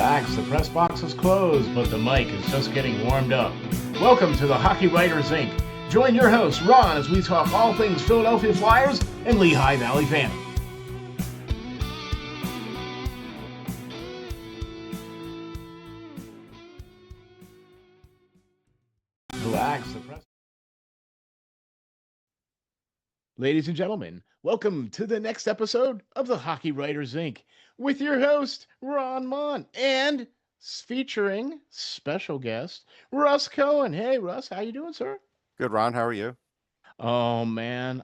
Relax, the press box is closed, but the mic is just getting warmed up. Welcome to the Hockey Writers Inc. Join your host, Ron, as we talk all things Philadelphia Flyers and Lehigh Valley fandom. Relax, the press. Ladies and gentlemen, welcome to the next episode of the Hockey Writers Inc. with your host, Ron Mont, and featuring special guest, Russ Cohen. Hey, Russ, how you doing, sir? Good, Ron. How are you? Oh man,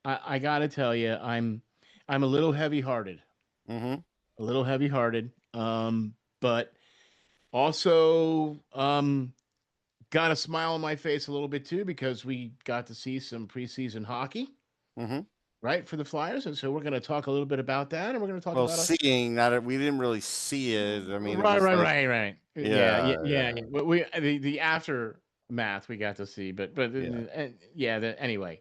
I gotta tell you, I'm a little heavy-hearted, Mm-hmm. a little heavy-hearted, but also got a smile on my face a little bit too because we got to see some preseason hockey, Mm-hmm. right, for the Flyers, and so we're going to talk a little bit about that, and we're going to talk Well, about seeing that, we didn't really see it. I mean, it right, was right, like, right, right. Yeah, yeah, yeah, yeah, yeah, yeah. We the aftermath we got to see, but yeah, yeah. Anyway,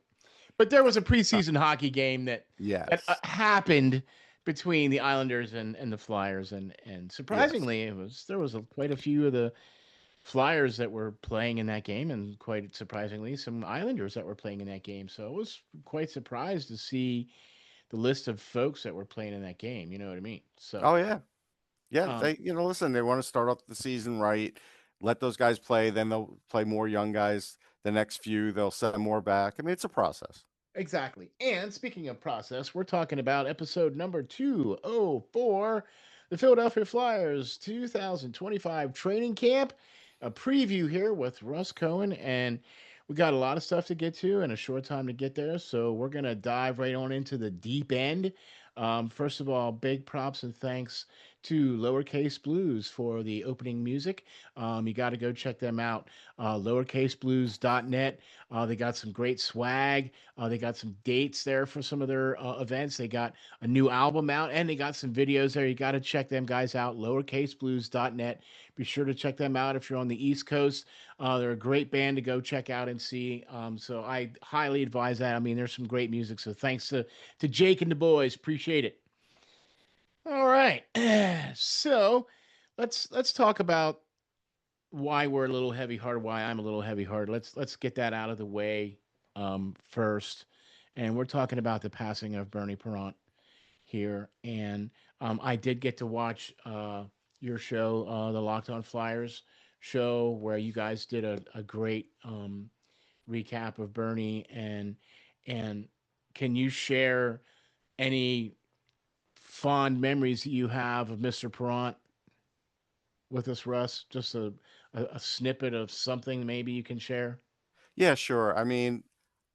but there was a preseason hockey game that yes, happened between the Islanders and the Flyers, and yes. surprisingly, there was quite a few of the Flyers that were playing in that game, and quite surprisingly, some Islanders that were playing in that game. So I was quite surprised to see the list of folks that were playing in that game. You know what I mean? So, Oh, yeah, yeah. um, Listen, they want to start off the season right. Let those guys play. Then they'll play more young guys. The next few, they'll send more back. I mean, it's a process. exactly. And speaking of process, we're talking about episode number 204, the Philadelphia Flyers 2025 training camp. A preview here with Russ Cohen, and we got a lot of stuff to get to and a short time to get there. So we're going to dive right on into the deep end. First of all, big props and thanks to Lowercase Blues for the opening music. You got to go check them out, lowercaseblues.net. They got some great swag. They got some dates there for some of their events. They got a new album out and they got some videos there. You got to check them guys out, lowercaseblues.net. Be sure to check them out if you're on the East Coast. They're a great band to go check out and see. So I highly advise that. I mean, there's some great music. So thanks to Jake and the boys. Appreciate it. All right. So let's talk about why we're a little heavy hearted, why I'm a little heavy hearted. Let's get that out of the way first. And we're talking about the passing of Bernie Perrant here. And I did get to watch your show, the Locked On Flyers show, where you guys did a great recap of Bernie. And can you share any fond memories that you have of Mr. Perrant with us, Russ? Just a snippet of something maybe you can share. Yeah, sure. I mean,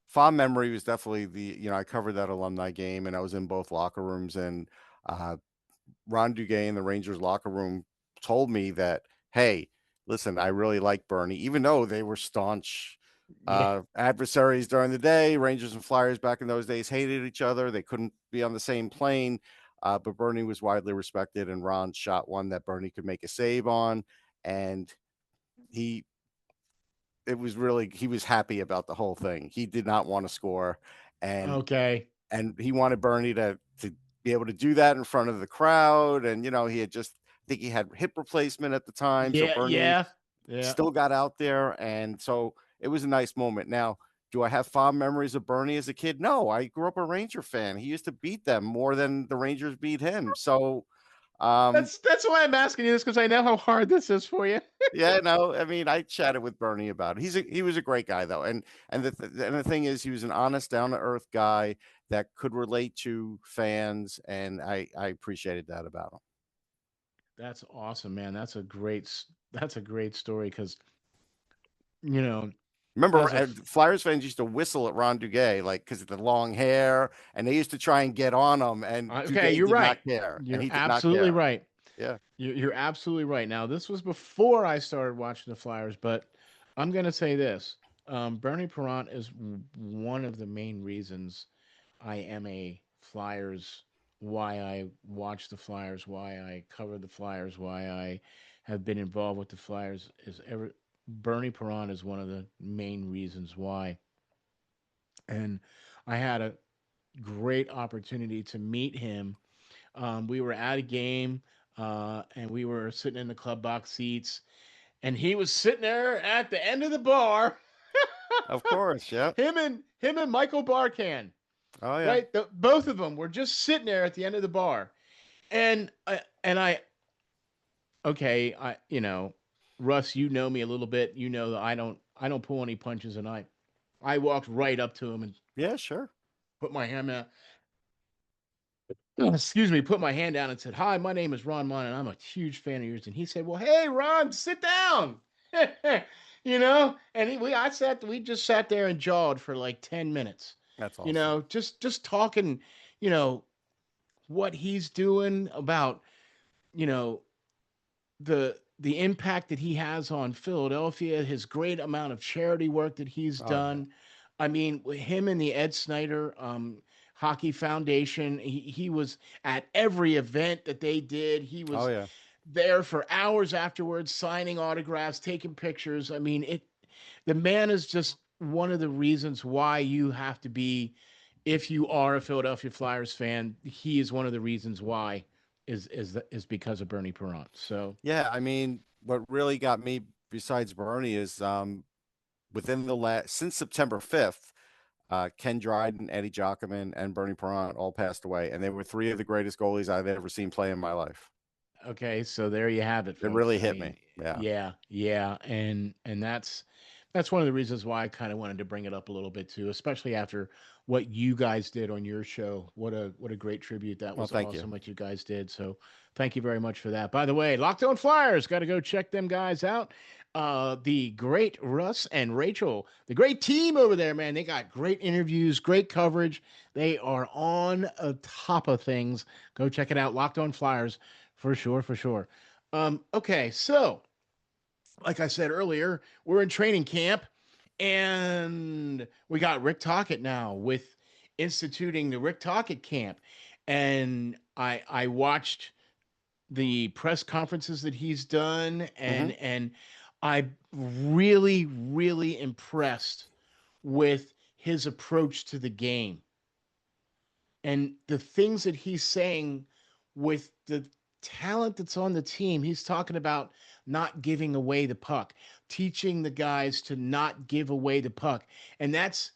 fond memory was definitely I covered that alumni game and I was in both locker rooms and uh, Ron Duguay in the Rangers locker room told me that, hey, listen, I really like Bernie, even though they were staunch Yeah. adversaries during the day. Rangers and Flyers back in those days hated each other. They couldn't be on the same plane, but Bernie was widely respected, and Ron shot one that Bernie could make a save on, and he he was happy about the whole thing. He did not want to score, and Okay. he wanted Bernie to be able to do that in front of the crowd. And he had just I think he had hip replacement at the time, so Yeah. Bernie Yeah. Yeah. still got out there, and so it was a nice moment. Now, do I have fond memories of Bernie as a kid? No, I grew up a Ranger fan. He used to beat them more than the Rangers beat him. So, um, That's why I'm asking you this because I know how hard this is for you. yeah, no, I mean, I chatted with Bernie about it. He was a great guy though, and and the thing is, he was an honest, down to earth guy that could relate to fans, and I appreciated that about him. That's awesome, man. That's a great story because you know Remember, as a f- Flyers fans used to whistle at Ron Duguay, like because of the long hair, and they used to try and get on him, and okay, Duguay you're did not right. care, and You're he did not absolutely care. right. Yeah. You're absolutely right. Now this was before I started watching the Flyers, but I'm gonna say this: Bernie Perrant is one of the main reasons I am a Flyers, why I watch the Flyers, why I cover the Flyers, why I have been involved with the Flyers is ever Bernie Perrant is one of the main reasons why. And I had a great opportunity to meet him. We were at a game. and we were sitting in the club box seats, and he was sitting there at the end of the bar. Of course. Yep. him and Michael Barkan, Oh yeah. right? Both of them were just sitting there at the end of the bar, and I okay, Russ, you know me a little bit. You know that I don't pull any punches, and I walked right up to him and Yeah. Sure. put my hand out. Excuse me, put my hand down and said, "Hi, my name is Ron Mont, and I'm a huge fan of yours." And he said, "Well, hey, Ron, sit down." And we just sat there and jawed for like 10 minutes. That's awesome. Just talking, you know, what he's doing about, you know, the impact that he has on Philadelphia, his great amount of charity work that he's Oh yeah. done. I mean, him and the Ed Snyder Hockey Foundation, he was at every event that they did. He Oh was yeah. there for hours afterwards, signing autographs, taking pictures. I mean, the man is just one of the reasons why you have to be, if you are a Philadelphia Flyers fan, he is one of the reasons why is because of Bernie Perrant. So Yeah. I mean, what really got me besides Bernie is within the last since September 5th, Ken Dryden, Eddie Jockman, and Bernie Perrant all passed away, and they were three of the greatest goalies I've ever seen play in my life. okay, so there you have it, It folks. really I hit mean, me. Yeah. yeah, yeah, and that's one of the reasons why I kind of wanted to bring it up a little bit too, especially after what you guys did on your show. What a great tribute. That Well, was thank you. awesome what you guys did. So thank you very much for that. By the way, Locked On Flyers, got to go check them guys out. The great Russ and Rachel, the great team over there, man. They got great interviews, great coverage. They are on top of things. Go check it out. Locked On Flyers, for sure, for sure. Okay, so like I said earlier, we're in training camp, and we got Rick Tocchet now with instituting the Rick Tocchet camp, and I watched the press conferences that he's done, Hmm. and I really impressed with his approach to the game and the things that he's saying with the talent that's on the team. He's talking about not giving away the puck, teaching the guys to not give away the puck. And that's,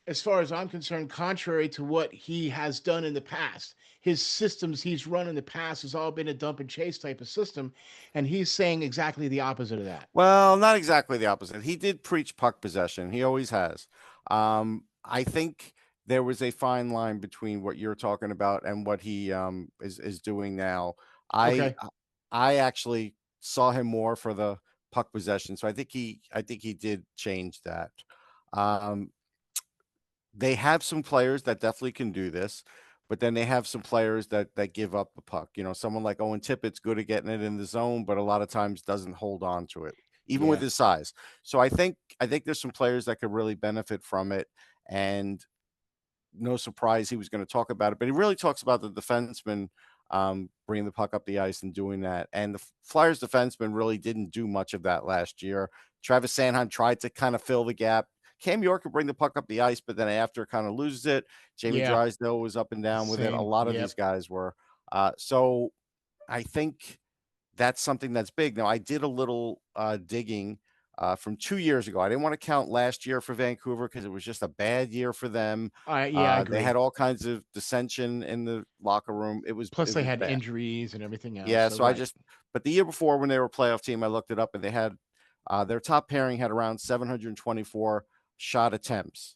as far as I'm concerned, contrary to what he has done in the past. His systems he's run in the past has all been a dump and chase type of system. And he's saying exactly the opposite of that. Well, not exactly the opposite. He did preach puck possession. He always has. I think there was a fine line between what you're talking about and what he is doing now. I Okay. I actually saw him more for the puck possession, so I think he did change that. Um, they have some players that definitely can do this, but then they have some players that give up the puck. You know, someone like Owen Tippett's good at getting it in the zone, but a lot of times doesn't hold on to it, even with Yeah. his size. So I think there's some players that could really benefit from it. And no surprise he was going to talk about it, but he really talks about the defenseman bringing the puck up the ice and doing that. And the Flyers defenseman really didn't do much of that last year. Travis Sanheim tried to kind of fill the gap. Cam York could bring the puck up the ice, but then after kind of loses it. Jamie Yeah. Drysdale was up and down with it. A Same. lot of these Yep. guys were. So I think that's something that's big. Now, I did a little digging from 2 years ago. I didn't want to count last year for Vancouver because it was just a bad year for them. Yeah, I They had agree. all kinds of dissension in the locker room. It was Plus, it they was had bad. injuries and everything else. Yeah, So, so I right. just but the year before when they were a playoff team, I looked it up and they had their top pairing had around 724 shot attempts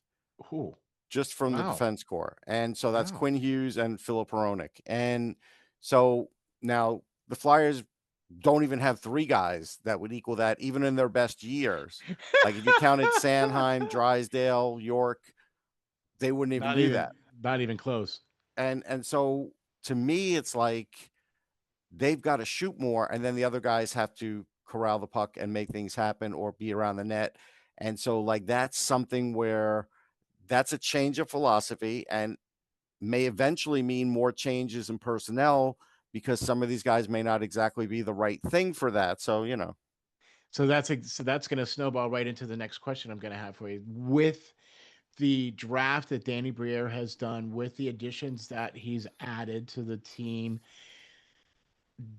Ooh, just from the wow. defense core. And so that's Wow. Quinn Hughes and Philip Hronik. And so now the Flyers don't even have three guys that would equal that, even in their best years. Like if you counted Sanheim, Drysdale, York, they wouldn't even not do even that. not even close. And so to me, it's like they've got to shoot more, and then the other guys have to corral the puck and make things happen or be around the net. And so like that's something where that's a change of philosophy and may eventually mean more changes in personnel because some of these guys may not exactly be the right thing for that. So, So that's going to snowball right into the next question I'm going to have for you. With the draft that Danny Briere has done, with the additions that he's added to the team,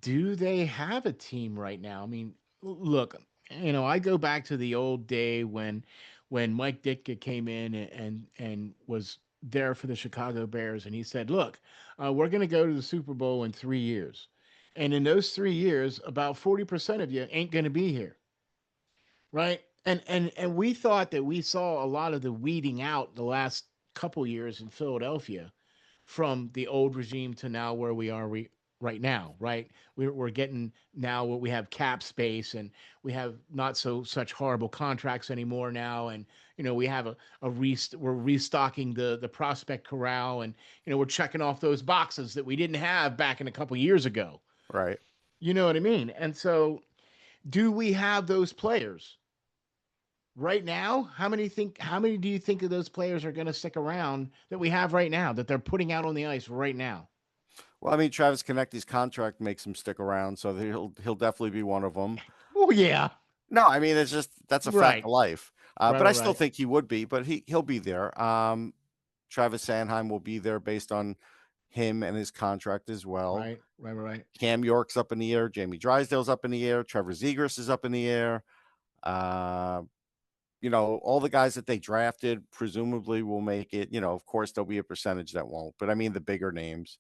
do they have a team right now? I mean, look, I go back to the old day when Mike Ditka came in and was there for the Chicago Bears, and he said, "Look, we're going to go to the Super Bowl in 3 years, and in those 3 years, about 40% of you ain't going to be here, right?" And we thought that we saw a lot of the weeding out the last couple years in Philadelphia from the old regime to now where we are right now, right? We're getting now what we have cap space, and we have not such horrible contracts anymore now, and we have we're restocking the prospect corral, and we're checking off those boxes that we didn't have back in a couple years ago. Right. You know what I mean? And so, do we have those players? Right now, how many do you think of those players are going to stick around that we have right now that they're putting out on the ice right now? Well, I mean, Travis Konecny's contract makes him stick around, so he'll definitely be one of them. Oh yeah. No, I mean, it's just that's a fact Right. of life. Right, But right, I still right. think he would be, but he'll be there. Travis Sanheim will be there based on him and his contract as well. Right, right, right. Cam York's up in the air. Jamie Drysdale's up in the air. Trevor Zegras is up in the air. Uh, all the guys that they drafted presumably will make it. Of course, there'll be a percentage that won't, but I mean the bigger names.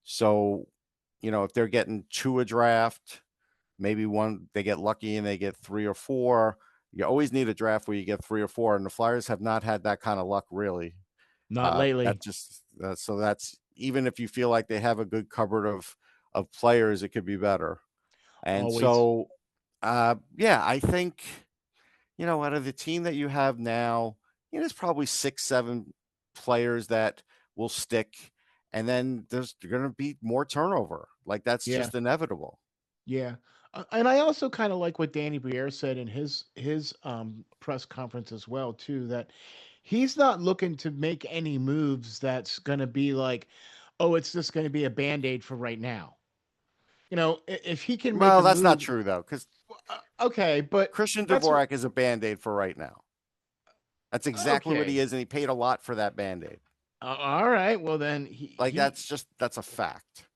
So, if they're getting two a draft, maybe one they get lucky and they get three or four. You always need a draft where you get three or four, and the Flyers have not had that kind of luck really. Not lately. So that's even if you feel like they have a good cupboard of players, it could be better. And Always. so, yeah, I think out of the team that you have now, there's probably 6, 7 players that will stick, and then there's going to be more turnover. Like that's Yeah. just inevitable. Yeah. And I also kind of like what Danny Briere said in his press conference as well too, that he's not looking to make any moves that's going to be like, oh, it's just going to be a band-aid for right now. If he can make Well, a that's not move, true though, because okay, but Christian that's Dvorak is a band-aid for right now. That's exactly what he okay. is, and he paid a lot for that band-aid. All right. Well, then Like that's a fact.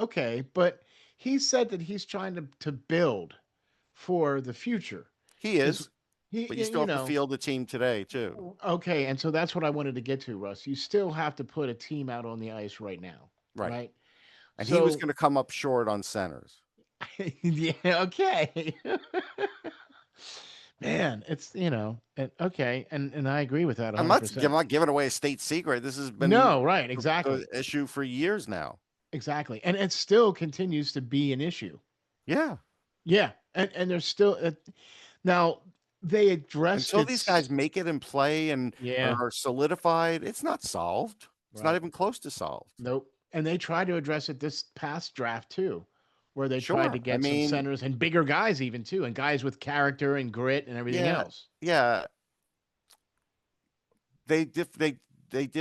okay, but he said that he's trying to build for the future He because is, he, but you still have to know, field the team today too. okay, and so that's what I wanted to get to, Russ. You still have to put a team out on the ice right now, Right. right? And he was So, going to come up short on centers. yeah, okay. Man, it's okay, and I agree with that I'm not, I'm 100%. not giving away a state secret. This has been No, right, the exactly, issue for years now. exactly, and it still continues to be an issue. Yeah. Yeah, and there's still now they addressed Until it. these guys make it and play and Yeah, are solidified, it's not solved. It's not right. even close to solved. Nope. And they tried to address it this past draft too, where they tried to Sure. I get some mean, centers and bigger guys even too, and guys with character and grit and everything yeah, else. yeah. They did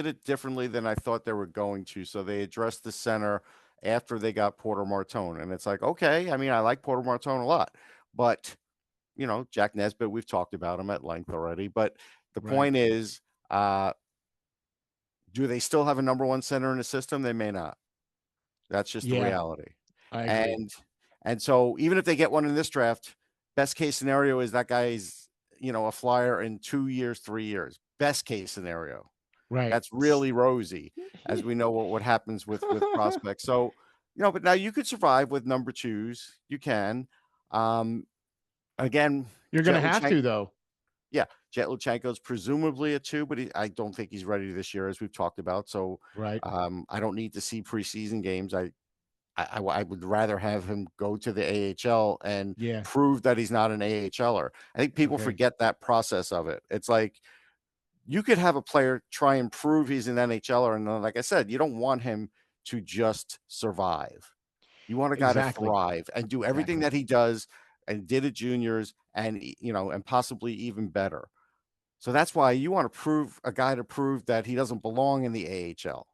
it differently than I thought they were going to. So they addressed the center after they got Porter Martone, and it's like, okay. I mean, I like Porter Martone a lot, but Jack Nesbitt, we've talked about him at length already. But the Right. point is, do they still have a number one center in the system? They may not. That's just the Yeah, reality. I agree. And so even if they get one in this draft, best case scenario is that guy's, a Flyer in 2 years, 3 years. Best case scenario. Right. That's really rosy, as we know what happens with prospects. So, but now you could survive with number twos. You can. Again, You're gonna Jet have Luchenko, to though. yeah, Jet Luchenko's presumably a two, but I don't think he's ready this year, as we've talked about. So, Right. I don't need to see preseason games. I would rather have him go to the AHL and Yeah. prove that he's not an AHLer. I think people Okay. forget that process of it. It's like you could have a player try and prove he's an NHLer, and then, like I said, you don't want him to just survive. You want a guy to Exactly. thrive and do everything Exactly. that he does and did at juniors and and possibly even better. So that's why you want to prove a guy to prove that he doesn't belong in the AHL.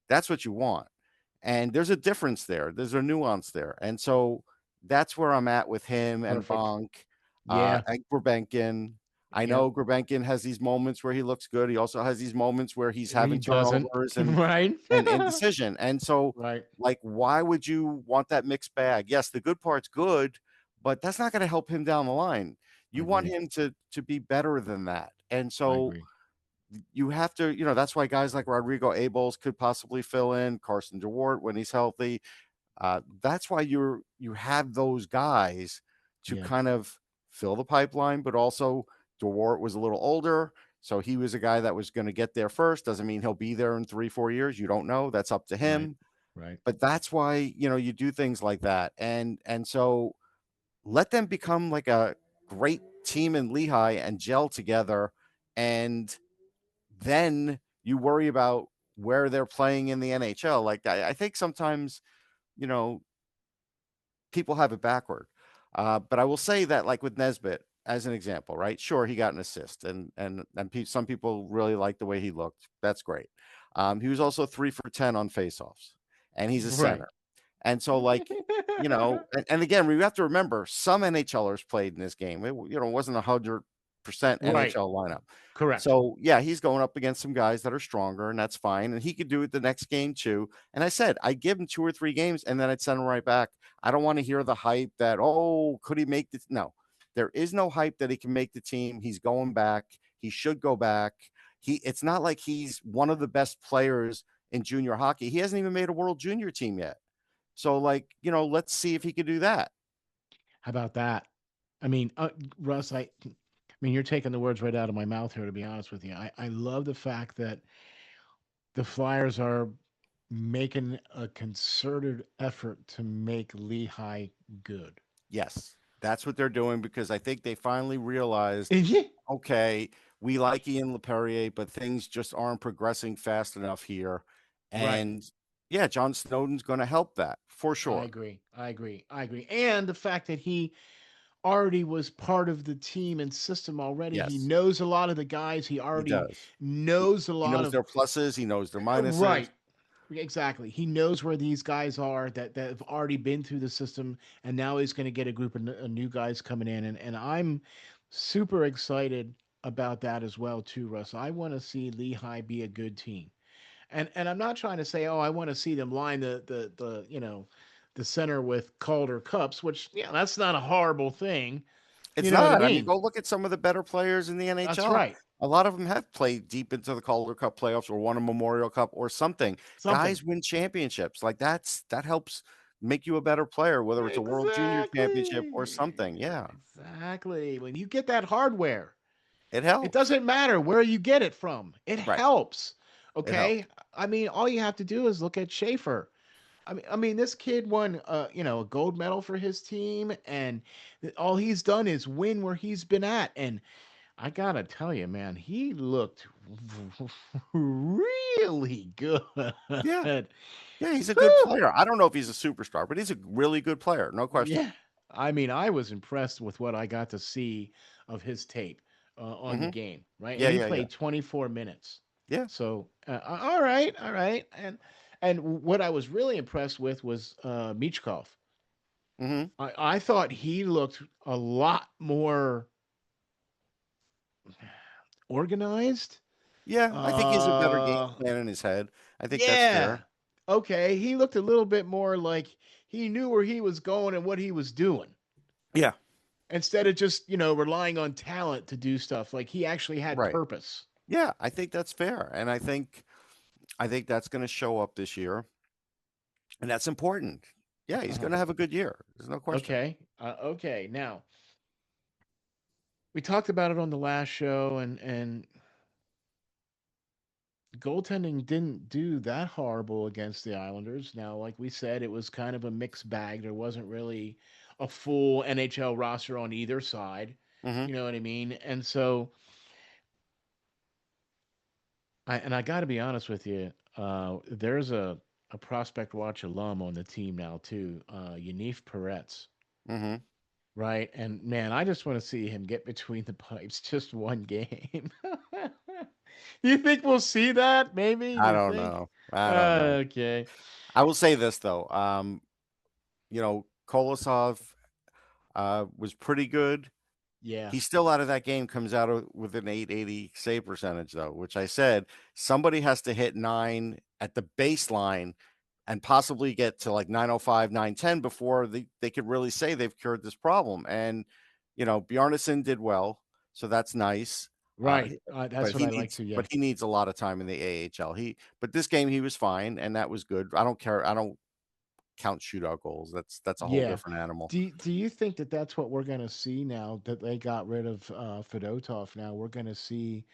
That's what you want. And there's a difference there. There's a nuance there. And so that's where I'm at with him and Perfect. Bonk, Yeah. and Gurbenkin. I Yep. know Grebenkin has these moments where he looks good. He also has these moments where he's He having doesn't. turnovers Right. and indecision. And so, Right. like, why would you want that mixed bag? Yes, the good part's good, but that's not going to help him down the line. I You want agree. him to be better than that. And I so agree. you have to, that's why guys like Rodrigo Abels could possibly fill in, Carson DeWart when he's healthy. That's why you have those guys to Yeah. kind of fill the pipeline, but also DeWart was a little older, so he was a guy that was going to get there first. Doesn't mean he'll be there in 3-4 years. You don't know. That's up to Right. him. Right. But that's why you do things like that, and so let them become like a great team in Lehigh and gel together, and then you worry about where they're playing in the NHL. Like I think sometimes you know people have it backward. But I will say that, like with Nesbitt, as an example, right? Sure, he got an assist, and some people really like the way he looked. That's great. He was also 3 for 10 on faceoffs, and he's a Right. center. And so, like, and again, we have to remember some NHLers played in this game. It wasn't 100% Right. NHL lineup. Correct. So yeah, he's going up against some guys that are stronger, and that's fine. And he could do it the next game too. And I said I'd give him 2 or 3 games, and then I'd send him right back. I don't want to hear the hype that, oh, could he make this? No, there is no hype that he can make the team. He's going back. He should go back. It's not like he's one of the best players in junior hockey. He hasn't even made a world junior team yet. So, like, let's see if he could do that. How about that? I mean, Russ, I mean, you're taking the words right out of my mouth here, to be honest with you. I love the fact that the Flyers are making a concerted effort to make Lehigh good. Yes, that's what they're doing because I think they finally realized, Yeah. okay, we like Ian LePerrier, but things just aren't progressing fast enough here. Right. And yeah, John Snowden's going to help that for I sure. agree. I agree. I agree. And the fact that he already was part of the team and system already. He Yes, knows a lot of the guys. He he already does. He, knows a he lot knows of their pluses, he knows their minuses. right. Exactly. He knows where these guys are that have already been through the system, and now he's going to get a group of new guys coming in, and I'm super excited about that as well too, Russ. I want to see Lehigh be a good team, and I'm not trying to say, oh, I want to see them line the center with Calder Cups, which yeah, that's not a horrible thing. You It's know what I not. I mean, mean? go look at some of the better players in the That's NHL. right. A lot of them have played deep into the Calder Cup playoffs or won a Memorial Cup or something. Something. Guys win championships. Like that helps make you a better player, whether it's a World Junior Championship or Exactly. something. Yeah, Exactly. When you get that hardware, it it helps. doesn't matter where you get it from. It Right. helps. It helps. Okay? I mean, all you have to do is look at Schaefer. I mean, this kid won, a gold medal for his team, and all he's done is win where he's been at. And I gotta tell you, man, he looked really good. Yeah. Yeah. He's a good Whew. player. I don't know if he's a superstar, but he's a really good player. No question. Yeah. I mean, I was impressed with what I got to see of his tape on the Hmm. game, right? And Yeah. he Yeah. Yeah. played 24 minutes. Yeah. So, all right, all right. And what I was really impressed with was Michkov. Hmm. I thought he looked a lot more organized. Yeah. I think he's a better game Uh, plan in his head. I think that's yeah. fair. Okay, he looked a little bit more like he knew where he was going and what he was doing, Yeah. instead of just relying on talent to do stuff. Like he actually had Right. purpose. Yeah. I think that's fair. And I think that's going to show up this year, and that's important. Yeah, he's going to have a good year. There's no question. Okay. Okay. Now we talked about it on the last show, and goaltending didn't do that horrible against the Islanders. Now, like we said, it was kind of a mixed bag. There wasn't really a full NHL roster on either side. Hmm. You know what I mean? And so, I got to be honest with you. There's a Prospect Watch alum on the team now too, Yanif Peretz. Hmm. Right. And man, I just want to see him get between the pipes just one game. You think we'll see that? Maybe I you don't think? know. I don't know. Okay. I will say this though. Kolosov was pretty good. Yeah. He still out of that game comes out with an 880 save percentage though, which I said somebody has to hit 9 at the baseline and possibly get to like 905, 910 before they could really say they've cured this problem. And Bjarnason did well, so that's nice. Uh, Right. That's what I like to. Yeah. but he needs a lot of time in the AHL. But this game he was fine, and that was good. I don't care. I don't count shootout goals. That's a whole Yeah. different animal. Do you think that that's what we're going to see now that they got rid of Fedotov? Now we're going to see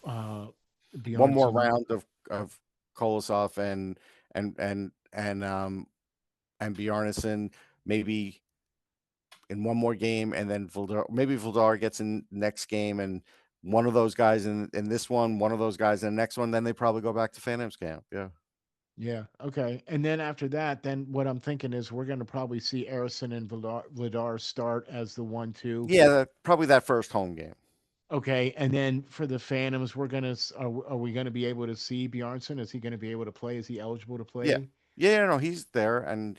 uh, One more Bjornsson round of Kolosov and Bjarnason, maybe in one more game, and then maybe Vildar gets in next game, and one of those guys in this one of those guys in the next one. Then they probably go back to Phantoms camp. Yeah. Yeah. Okay. And then after that, then what I'm thinking is we're going to probably see Arison and Vladar start as the 1-2. Yeah, probably that first home game. Okay. And then for the Phantoms, we're going to, are we going to be able to see Bjornsson? Is he going to be able to play? Is he eligible to Yeah. play? Yeah, no, he's there, and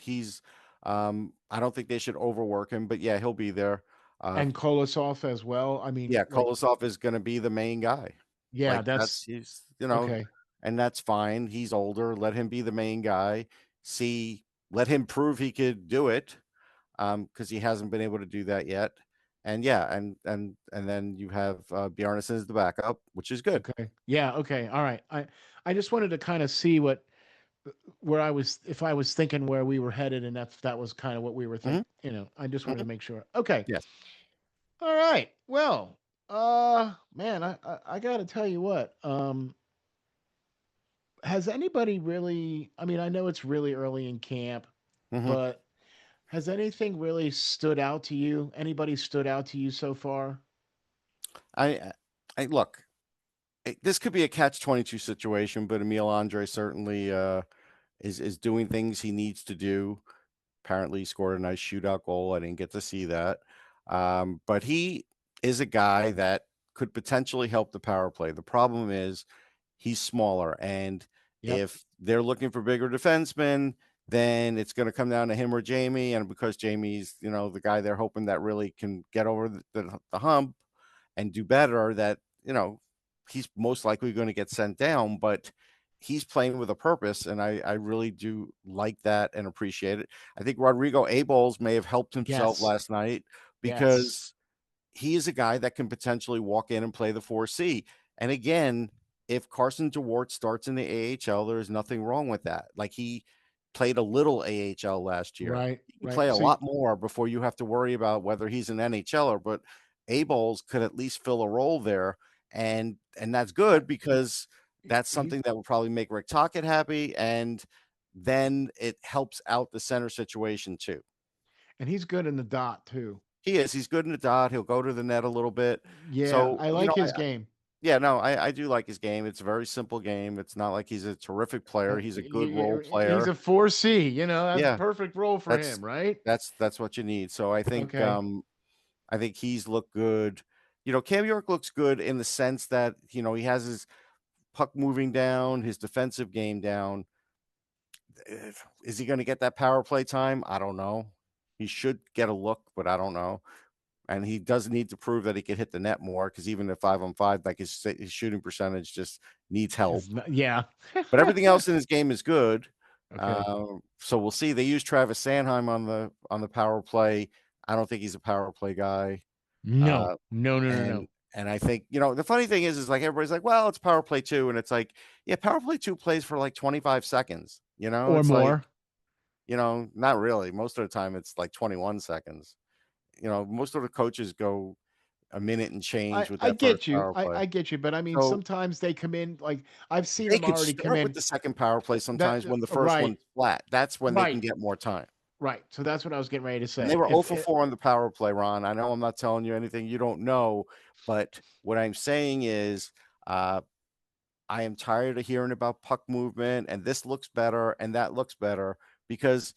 I don't think they should overwork him, but yeah, he'll be there. Uh, And Kolosov as well. I mean, yeah, like, Kolosov is going to be the main guy. yeah, Like that's that's he's okay. and that's fine. He's older. Let him be the main guy. Let him prove he could do it, because he hasn't been able to do that yet. And yeah, and then you have Bjarnason as the backup, which is good. Okay. Yeah. Okay. All right. I just wanted to kind of see what, where I was, if I was thinking where we were headed, and that was kind of what we were Hmm. thinking. I just wanted Hmm. to make sure. Okay. Yes. All right. Well, man, I got to tell you what. Has anybody really? I mean, I know it's really early in camp, Hmm. but has anything really stood out to you? Anybody stood out to you so far? I, I look. This could be a catch-22 situation, but Emil Andre certainly is doing things he needs to do. Apparently, he scored a nice shootout goal. I didn't get to see that. But he is a guy that could potentially help the power play. The problem is he's smaller. And Yep. if they're looking for bigger defensemen, then it's going to come down to him or Jamie. And because Jamie's, the guy they're hoping that really can get over the hump and do better, that, he's most likely going to get sent down. But he's playing with a purpose, and I really do like that and appreciate it. I think Rodrigo Abols may have helped himself Yes. last night Yes. because he is a guy that can potentially walk in and play the 4C. And again, if Carson DeWart starts in the AHL, there is nothing wrong with that. Like, he played a little AHL last year. Right. He can play Right. a So lot more before you have to worry about whether he's an NHLer, but Abols could at least fill a role there. And that's uh, good because that's he's something that will probably make Rick Tocchet happy. And then it helps out the center situation too. and he's good in the dot too. He is. He's good in the dot. He'll go to the net a little bit. Yeah, So, I like his game. yeah, no, I do like his game. It's a very simple game. It's not like he's a terrific player. He's a good role He's player. a 4C. That's a Yeah, perfect role for that's him, right? that's what you need. So Okay. I think he's looked good. Cam York looks good in the sense that, he has his puck moving down, his defensive game down. Is he going to get that power play time? I don't know. He should get a look, but I don't know. And he does need to prove that he can hit the net more, because even at 5-on-5, like his shooting percentage just needs help. Yeah. But everything else in his game is good. Okay. So we'll see. They use Travis Sanheim on the power play. I don't think he's a power play guy. No. Uh, No, no, no, and no. and I think, the funny thing is like everybody's like, well, it's power play two, and it's like, yeah, power play two plays for like 25 seconds. Or It's like, more. not really. Most of the time, it's like 21 seconds. Most of the coaches go a minute and change with I that first get you. power play. I get you, but I mean So sometimes they come in like I've seen they them could already come start with in the second power play that sometimes when the first right. one's flat. That's when they can Right. get more time. Right. So that's what I was getting ready to And they say. were 0 If for it, 4 on the power play, Ron. I know I'm not telling you anything you don't know, but what I'm saying is, uh, I am tired of hearing about puck movement and this looks better and that looks better, because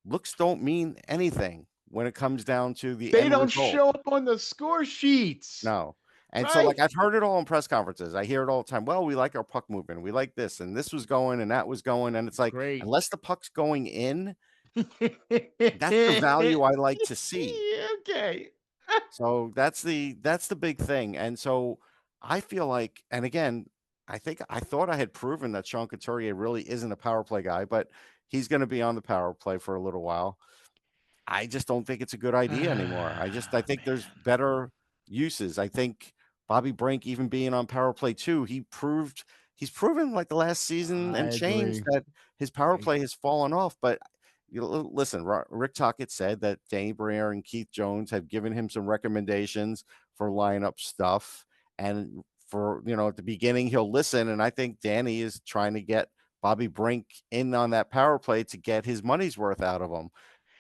looks don't mean anything when it comes down to the they end don't result. show up on the score sheets, No. And so, like, right? I've heard it all in press conferences. I hear it all the time. Well, we like our puck movement. We like this, and this was going, and that was going. And it's like, Great. unless the puck's going in, that's the value I like to see. Okay. So that's the big thing. And so I feel like, and again, I thought I had proven that Sean Couturier really isn't a power play guy, but he's going to be on the power play for a little while. I just don't think it's a good idea anymore. I Ah, think there's man. better uses. I think Bobby Brink even being on power play too, he's proven like the last season I and change agree. that his power I, play has fallen off. But listen, Rick Tocchet said that Danny Briere and Keith Jones have given him some recommendations for lineup stuff, and for at the beginning he'll listen. And I think Danny is trying to get Bobby Brink in on that power play to get his money's worth out of him.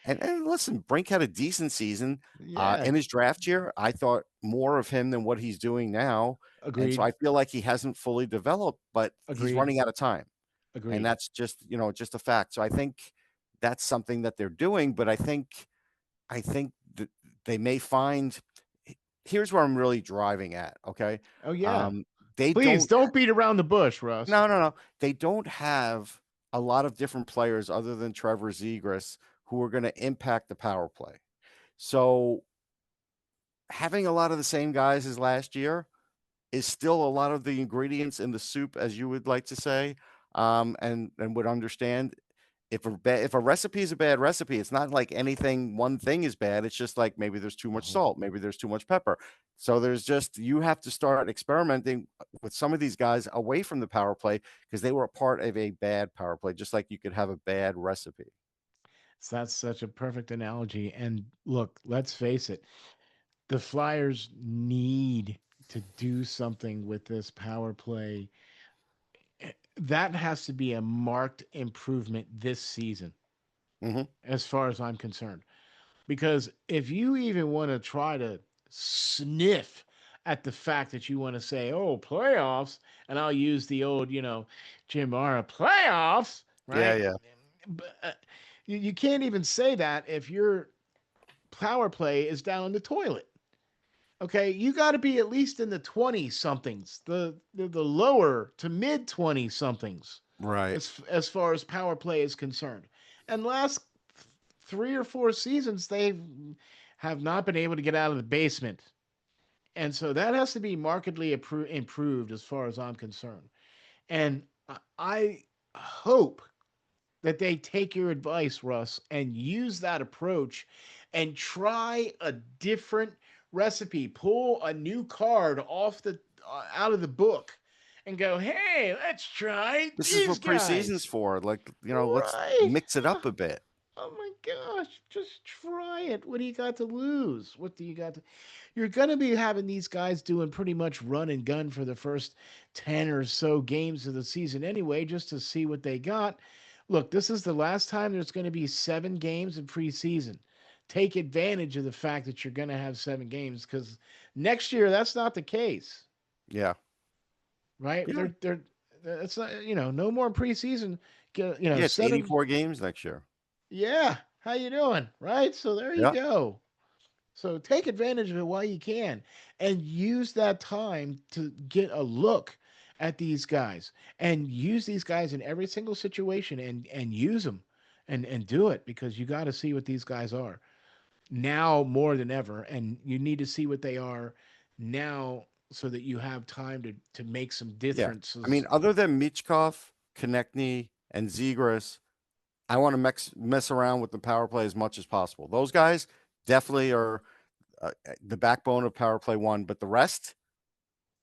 And listen, Brink had a decent season yeah, in his draft year. I thought more of him than what he's doing now, and so agreed. I feel like he hasn't fully developed, but he's Agreed. running out of time, and Agreed. that's just a fact. So I think that's something that they're doing, but I think that they may find. Here's where I'm really driving at. Okay, Oh yeah. um, they Please don't. don't beat around the bush, Russ. No, no, no. They don't have a lot of different players other than Trevor Zegras who are going to impact the power play. So having a lot of the same guys as last year is still a lot of the ingredients in the soup, as you would like to say, and would understand. If a recipe is a bad recipe, it's not like anything one thing is bad. It's just like maybe there's too much Oh, salt, maybe there's too much pepper. So you have to start experimenting with some of these guys away from the power play because they were a part of a bad power play, just like you could have a bad recipe. so that's such a perfect analogy. And look, let's face it, the Flyers need to do something with this power play. That has to be a marked improvement this season, Hmm. as far as I'm concerned. Because if you even want to try to sniff at the fact that you want to say, oh, playoffs, and I'll use the old, Jim Mara playoffs, Yeah, right? yeah, But you can't even say that if your power play is down the toilet. Okay, you got to be at least in the 20 somethings, the lower to mid 20 somethings, right, as far as power play is concerned. And last 3 or 4 seasons, they have not been able to get out of the basement, and so that has to be markedly improved as far as I'm concerned. And I hope that they take your advice, Russ, and use that approach and try a different recipe. Pull a new card off the out of the book and go, "Hey, let's try this is these what preseason's guys." for. Like, let's Right. mix it up a bit. Oh my gosh, just try it. What do you got to lose? What do you got to You're going to be having these guys doing pretty much run and gun for the first 10 or so games of the season anyway, just to see what they got. Look, this is the last time there's going to be 7 games in preseason. Take advantage of the fact that you're going to have 7 games because next year that's not the case, Yeah, right? yeah, They're That's not, no more preseason. yeah. It's Seven. 84 games next year. Yeah, how you doing? Right? So there you Yeah, go. So take advantage of it while you can and use that time to get a look at these guys and use these guys in every single situation and use them and do it because you got to see what these guys are now more than ever and you need to see what they are now so that you have time to make some yeah. I differences. mean, other than Michkov, Konechny, and Zegras, I want to mess around with the power play as much as possible. Those guys definitely are the backbone of power play one, but the rest,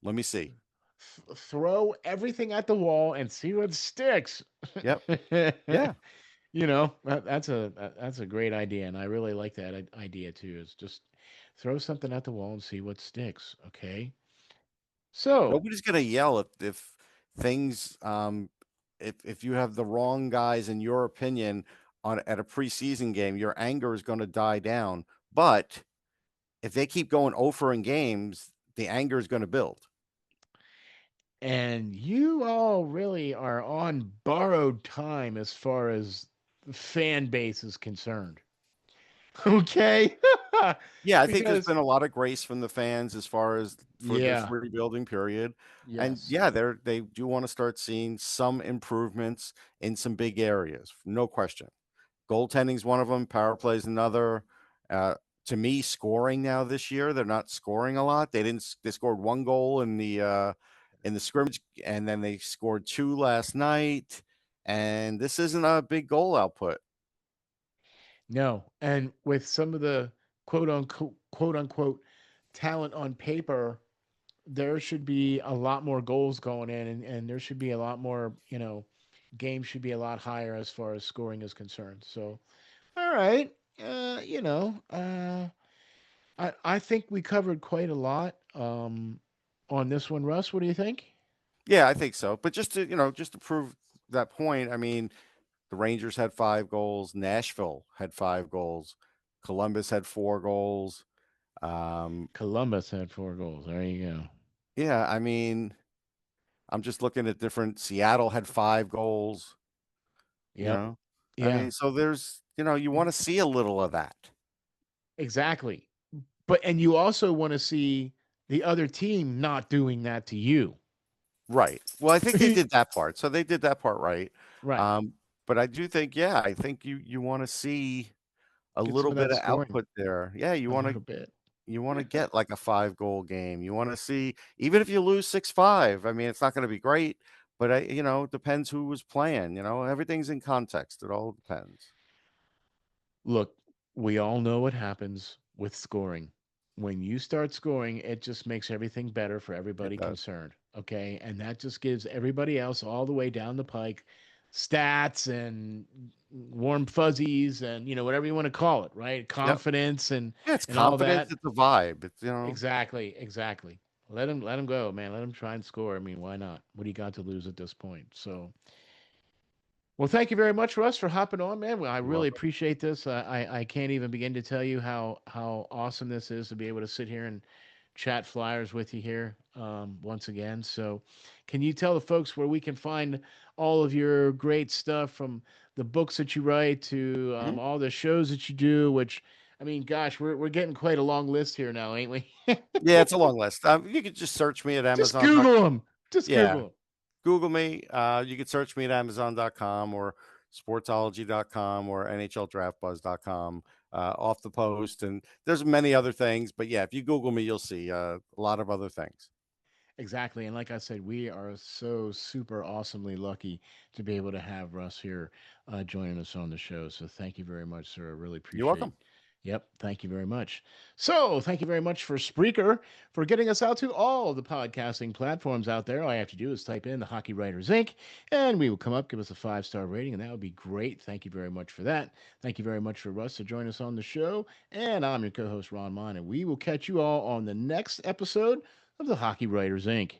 let me see. Throw everything at the wall and see what sticks. Yep. Yeah. That's a great idea, and I really like that idea too. Is just throw something at the wall and see what sticks. Okay, so Nobody's gonna yell if things if you have the wrong guys in your opinion on at a preseason game, your anger is gonna die down. But if they keep going over in games, the anger is gonna build. and you all really are on borrowed time as far as the fan base is concerned. Okay, Yeah, I think there's because been a lot of grace from the fans as far as for this yeah, rebuilding period. And yes, yeah, they do want to start seeing some improvements in some big areas, no question. Goaltending's one of them, power play's another. to me, scoring now this year. They're not scoring a lot. They scored 1 goal in the scrimmage, and then they scored 2 last night, and this isn't a big goal output. No, and with some of the quote unquote talent on paper, there should be a lot more goals going in, and there should be a lot more, games should be a lot higher as far as scoring is concerned. So, all right, I think we covered quite a lot on this one, Russ. What do you think? Yeah, I think so. But just to prove that point, I mean, the Rangers had 5 goals, Nashville had 5 goals, Columbus had 4 goals. Um, Columbus had 4 goals. There you go. yeah, I mean, I'm just looking at different Seattle had 5 goals, you Yep. know? I Yeah. mean, so you wanna see a little of that. Exactly. But and you also want to see the other team not doing that to you. Right. Well, I think they did that part. So they did that part right. Right. Um, but I do think, yeah, I think you wanna see a Get some little of bit that of scoring output there. Yeah, a little bit. you wanna get like a 5-goal game. You wanna see, even if you lose 6-5, I mean, it's not gonna be great, but it depends who was playing, everything's in context. It all depends. Look, we all know what happens with scoring. When you start scoring, it just makes everything better for It everybody does. concerned. Okay. And that just gives everybody else all the way down the pike stats and warm fuzzies and, whatever you want to call it, right? Yep. Confidence Yeah, it's and all confidence, that. it's a vibe. Exactly. Exactly. Let him go, man. Let him try and score. I mean, why not? What do you got to lose at this point? So, well, thank you very much, Russ, for hopping on, man. Well, I You're really welcome. appreciate this. I can't even begin to tell you how awesome this is to be able to sit here and chat Flyers with you here once again. So, can you tell the folks where we can find all of your great stuff, from the books that you write to Mhm. all the shows that you do? Which, I mean, gosh, we're getting quite a long list here now, ain't we? Yeah, it's a long list. You could just search me at Just Amazon. Google them. Just Yeah, Google them. Google me. You could search me at Amazon.com or sportsology.com or NHLdraftbuzz.com, off the post. And there's many other things. But yeah, if you Google me, you'll see a lot of other things. Exactly. And like I said, we are so super awesomely lucky to be able to have Russ here joining us on the show. So thank you very much, sir. I really You're appreciate. welcome. Yep, thank you very much. So, thank you very much for Spreaker for getting us out to all the podcasting platforms out there. All you have to do is type in the Hockey Writers Inc., and we will come up, give us a 5-star rating, and that would be great. Thank you very much for that. Thank you very much for Russ to join us on the show. And I'm your co host, Ron Mont, and we will catch you all on the next episode of the Hockey Writers Inc.